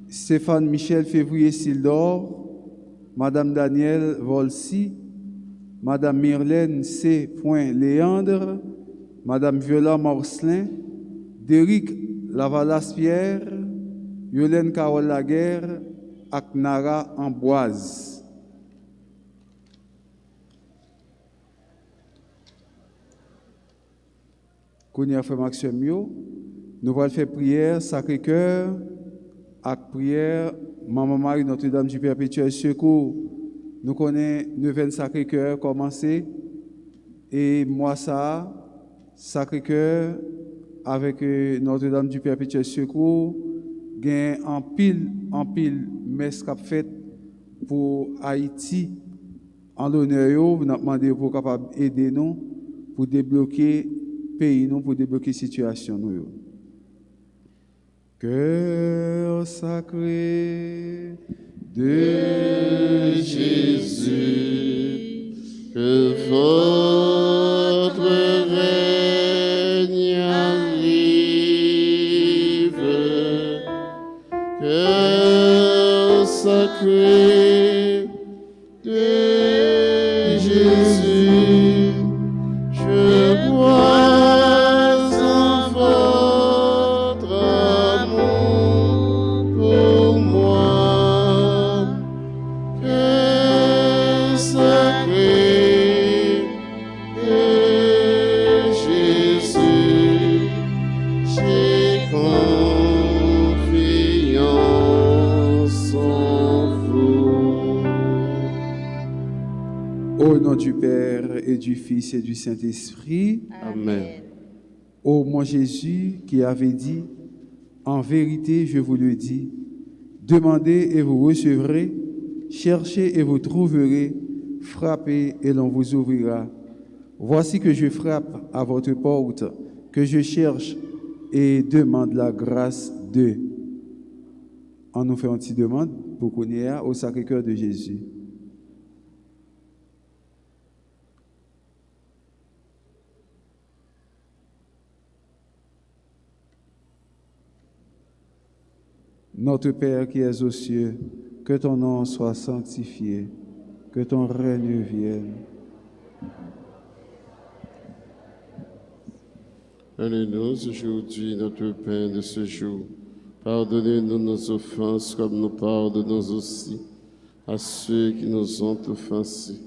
Stéphane Michel Février Sildor, Madame Danielle Volsi, Madame Myrlène C. Léandre, Madame Viola Morcelin, Déric Lavalas-Pierre, Yolène Carole Laguerre, Aknara Amboise. Kounia Frère Maxime Yo, nous allons faire prière Sacré-Cœur, avec prière Maman Marie Notre-Dame du Perpétuel Secours. Nous connaissons Neuvaine Sacré-Cœur commencé et moi ça, Sacré-Cœur avec Notre-Dame du Perpétuel Secours, gain en pile messe qu'a fait pour Haïti en l'honneur yo, nous avons demandé pour capable aider nous pour débloquer pays nous, pour débloquer situation nous. Cœur sacré de Jésus, que votre règne arrive, cœur sacré de Jésus, je crois en votre amour pour moi. Cœur sacré de Jésus, j'ai confiance en vous. Au nom du Père et du Fils et du Saint-Esprit, Amen. ô mon Jésus qui avait dit, en vérité je vous le dis, demandez et vous recevrez, cherchez et vous trouverez, frappez et l'on vous ouvrira. Voici que je frappe à votre porte, que je cherche et demande la grâce de. On nous fait une petite demande pour qu'on y ait au Sacré-Cœur de Jésus. Notre Père qui es aux cieux, que ton nom soit sanctifié, que ton règne vienne. Donne-nous aujourd'hui notre pain de ce jour. Pardonnez-nous nos offenses comme nous pardonnons aussi à ceux qui nous ont offensés.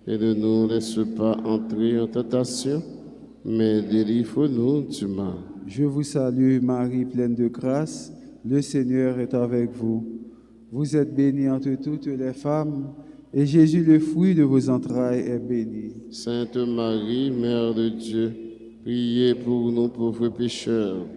Et ne nous laisse pas entrer en tentation, mais délivre-nous du mal. Je vous salue Marie, pleine de grâce, le Seigneur est avec vous. Vous êtes bénie entre toutes les femmes, et Jésus, le fruit de vos entrailles, est béni. Sainte Marie, Mère de Dieu, priez pour nous pauvres pécheurs,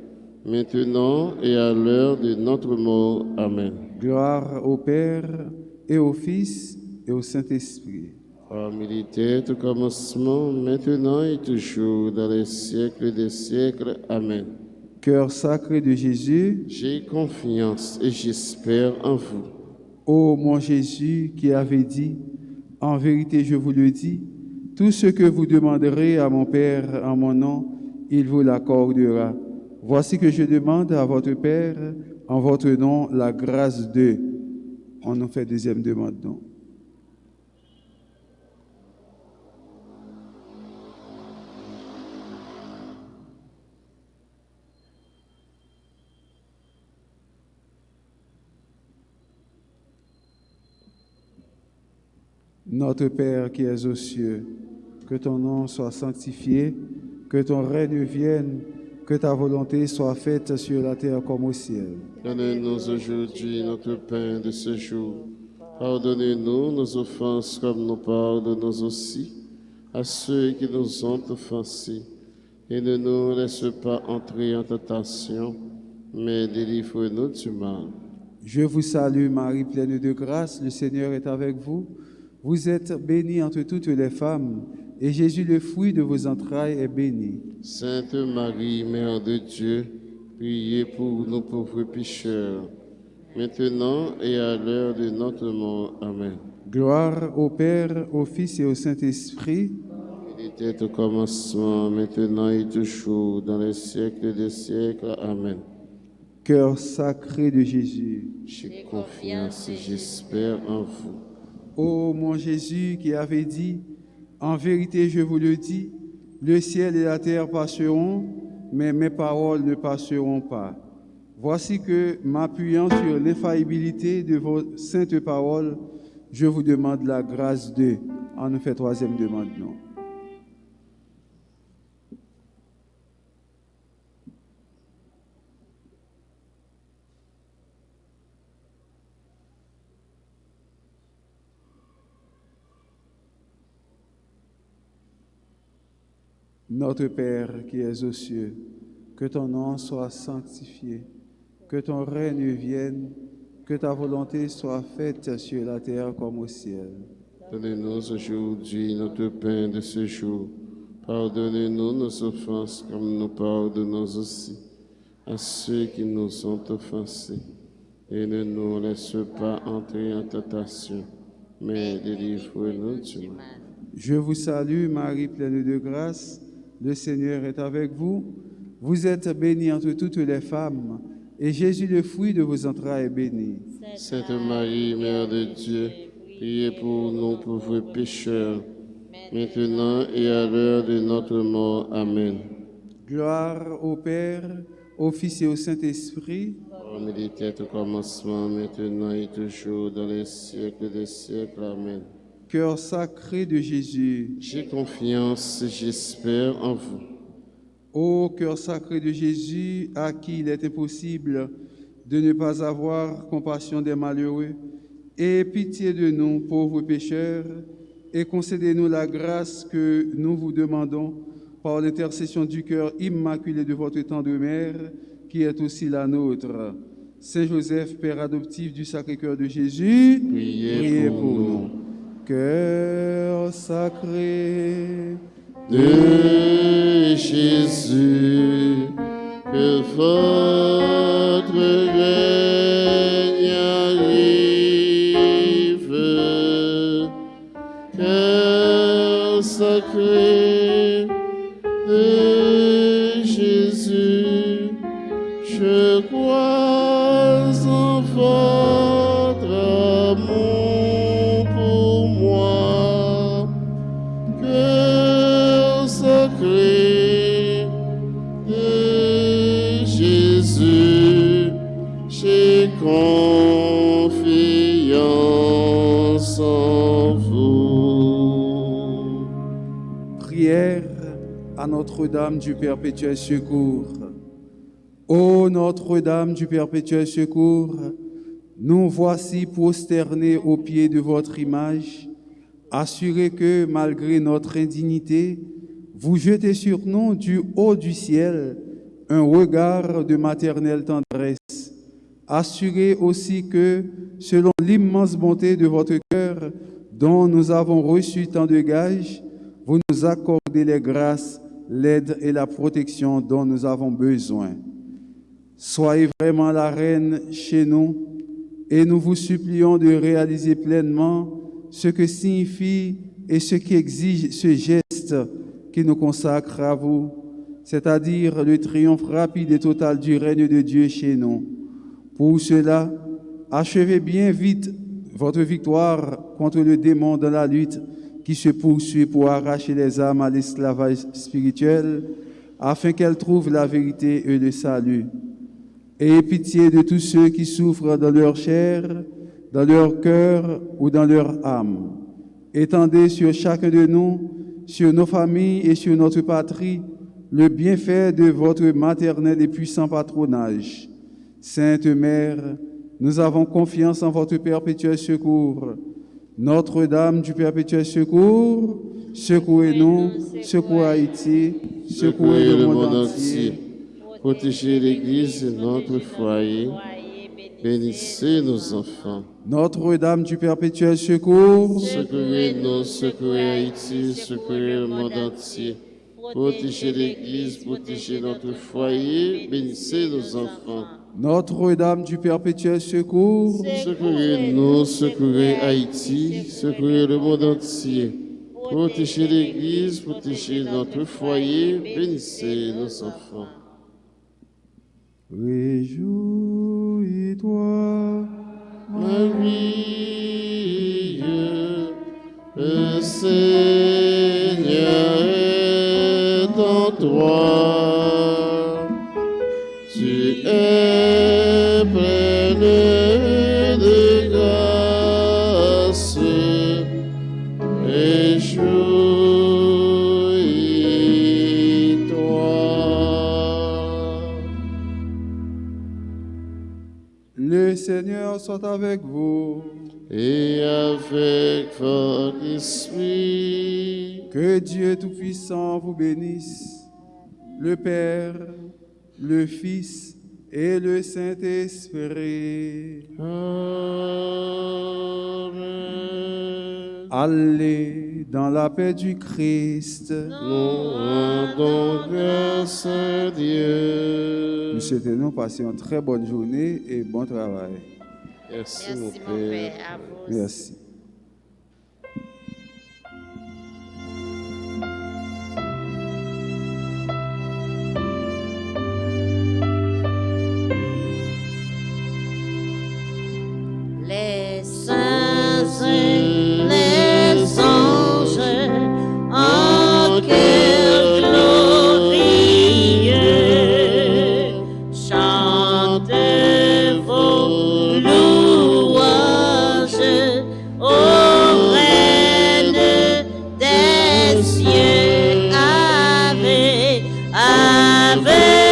maintenant et à l'heure de notre mort. Amen. Gloire au Père, et au Fils, et au Saint-Esprit. Comme il était au commencement, maintenant et toujours, dans les siècles des siècles. Amen. Cœur sacré de Jésus, J'ai confiance et j'espère en vous. ô mon Jésus qui avait dit, en vérité je vous le dis, tout ce que vous demanderez à mon Père en mon nom, il vous l'accordera. Voici que je demande à votre Père, en votre nom, la grâce de. On nous fait deuxième demande, non? Notre Père qui es aux cieux, que ton nom soit sanctifié, que ton règne vienne, que ta volonté soit faite sur la terre comme au ciel. Donne-nous aujourd'hui notre pain de ce jour. Pardonnez-nous nos offenses comme nous pardonnons aussi à ceux qui nous ont offensés. Et ne nous laisse pas entrer en tentation, mais délivre-nous du mal. Je vous salue Marie, pleine de grâce, le Seigneur est avec vous. Vous êtes bénie entre toutes les femmes, et Jésus, le fruit de vos entrailles, est béni. Sainte Marie, Mère de Dieu, priez pour nous pauvres pécheurs, maintenant et à l'heure de notre mort. Amen. Gloire au Père, au Fils et au Saint-Esprit. Il était au commencement, maintenant et toujours, dans les siècles des siècles. Amen. Cœur sacré de Jésus, J'ai confiance et j'espère en vous. Ô mon Jésus qui avait dit, en vérité je vous le dis, le ciel et la terre passeront, mais mes paroles ne passeront pas. Voici que, m'appuyant sur l'infaillibilité de vos saintes paroles, je vous demande la grâce de... On nous fait troisième demande, non? Notre Père qui es aux cieux, que ton nom soit sanctifié, que ton règne vienne, que ta volonté soit faite sur la terre comme au ciel. Donnez-nous aujourd'hui notre pain de ce jour. Pardonnez-nous nos offenses comme nous pardonnons aussi à ceux qui nous ont offensés. Et ne nous laisse pas entrer en tentation, mais délivre-nous du mal. Je vous salue, Marie pleine de grâce. Le Seigneur est avec vous. Vous êtes bénie entre toutes les femmes, et Jésus, le fruit de vos entrailles, est béni. Sainte Marie, Mère de Dieu, priez pour nous pauvres pécheurs, maintenant et à l'heure de notre mort. Amen. Gloire au Père, au Fils et au Saint-Esprit. Comme il était au commencement, maintenant et toujours, dans les siècles des siècles. Amen. Cœur sacré de Jésus. J'ai confiance, j'espère en vous. Ô cœur sacré de Jésus, à qui il est impossible de ne pas avoir compassion des malheureux, aie pitié de nous, pauvres pécheurs, et concédez-nous la grâce que nous vous demandons par l'intercession du cœur immaculé de votre tendre mère, qui est aussi la nôtre. Saint Joseph, Père adoptif du Sacré-Cœur de Jésus, Priez pour nous. Cœur sacré de Jésus, que votre règne arrive. Cœur sacré de Jésus, je crois en votre amour pour moi. Cœur sacré de Jésus, j'ai confiance en vous. Prière à Notre-Dame du Perpétuel Secours. Ô Notre-Dame du Perpétuel Secours, nous voici prosternés aux pieds de votre image, assurés que, malgré notre indignité, vous jetez sur nous du haut du ciel un regard de maternelle tendresse. Assurés aussi que, selon l'immense bonté de votre cœur, dont nous avons reçu tant de gages, vous nous accordez les grâces, l'aide et la protection dont nous avons besoin. Soyez vraiment la reine chez nous et nous vous supplions de réaliser pleinement ce que signifie et ce qui exige ce geste qui nous consacre à vous, c'est-à-dire le triomphe rapide et total du règne de Dieu chez nous. Pour cela, achevez bien vite votre victoire contre le démon dans la lutte qui se poursuit pour arracher les âmes à l'esclavage spirituel, afin qu'elles trouvent la vérité et le salut. Ayez pitié de tous ceux qui souffrent dans leur chair, dans leur cœur ou dans leur âme. Étendez sur chacun de nous, sur nos familles et sur notre patrie, le bienfait de votre maternel et puissant patronage. Sainte Mère, nous avons confiance en votre perpétuel secours. Notre-Dame du Perpétuel Secours, secouez-nous, secouez Haïti, secouez le monde entier. Protégez l'Église et notre foyer. Bénissez nos enfants. Notre-Dame du Perpétuel Secours, Secourez-nous, secouez Haïti, secouez le monde entier. Protégez l'Église, protégez notre foyer. Bénissez nos enfants. Notre-Dame du Perpétuel Secours, Secourez-nous, secourez Haïti, secourez le monde entier. Protégez l'Église, protégez notre foyer. Bénissez nos enfants. réjouis-toi, Marie, Le Seigneur est en toi. Tu es pleine de grâce. Réjouis-toi. Le Seigneur soit avec vous. Et avec votre esprit. Que Dieu Tout-Puissant vous bénisse, le Père, le Fils et le Saint-Esprit. Amen. Allez dans la paix du Christ. Nous rendons grâce à Dieu. Nous souhaitons passer une très bonne journée et bon travail. Merci, Merci, mon mon Père. Père. À vous aussi. Merci. Les saints et les anges en chœur glorieux chantez vos louanges au Reine des cieux. Ave, Ave